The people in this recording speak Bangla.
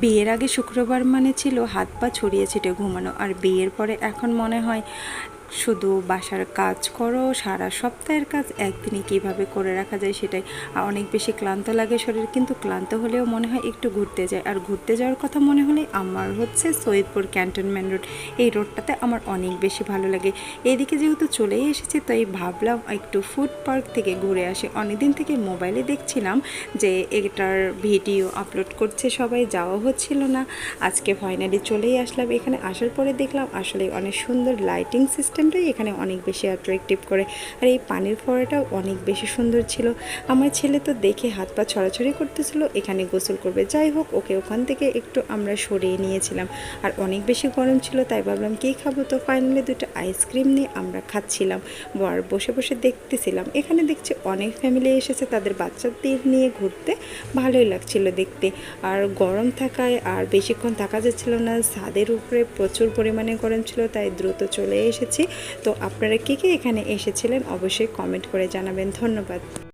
বিয়ের আগে শুক্রবার মানে ছিল হাত পা ছড়িয়ে ছিটে ঘুমানো, আর বিয়ের পরে এখন মনে হয় শুধু বাসার কাজ করো, সারা সপ্তাহের কাজ একদিনে কিভাবে করে রাখা যায় সেটাই। আর অনেক বেশি ক্লান্ত লাগে শরীর, কিন্তু ক্লান্ত হলেও মনে হয় একটু ঘুরতে যায়। আর ঘুরতে যাওয়ার কথা মনে হলে আমার হচ্ছে সৈয়দপুর ক্যান্টনমেন্ট রোড, এই রোডটাতে আমার অনেক বেশি ভালো লাগে। এদিকে যেহেতু চলেই এসেছি, তাই ভাবলাম একটু ফুড পার্ক থেকে ঘুরে আসি। অনেকদিন থেকে মোবাইলে দেখছিলাম যে এটার ভিডিও আপলোড করছে সবাই, যাওয়া হচ্ছিল না। আজকে ফাইনালি চলেই আসলাম। এখানে আসার পরে দেখলাম আসলে অনেক সুন্দর লাইটিং সিস্টেমটাই এখানে অনেক বেশি অ্যাট্রাকটিভ করে। আর এই পানির ফোয়ারাটাও অনেক বেশি সুন্দর ছিল। আমার ছেলে তো দেখে হাত পা ছড়াছড়ি করতেছিল, এখানে গোসল করবে। যাই হোক, ওকে ওখান থেকে একটু আমরা সরিয়ে নিয়েছিলাম। আর অনেক বেশি গরম ছিল, তাই ভাবলাম কী খাবো, তো ফাইনালি দুটো আইসক্রিম নিয়ে আমরা খাচ্ছিলাম। আর বসে বসে দেখতেছিলাম। এখানে দেখছি অনেক ফ্যামিলি এসেছে তাদের বাচ্চাদের নিয়ে ঘুরতে, ভালোই লাগছিল দেখতে। আর গরম থাকায় আর বেশিক্ষণ থাকা যাচ্ছিল না, ছাদের উপরে প্রচুর পরিমাণে গরম ছিল, তাই দ্রুত চলে এসেছি। তো আপনারা কে কে এখানে এসেছিলেন অবশ্যই কমেন্ট করে জানাবেন। ধন্যবাদ।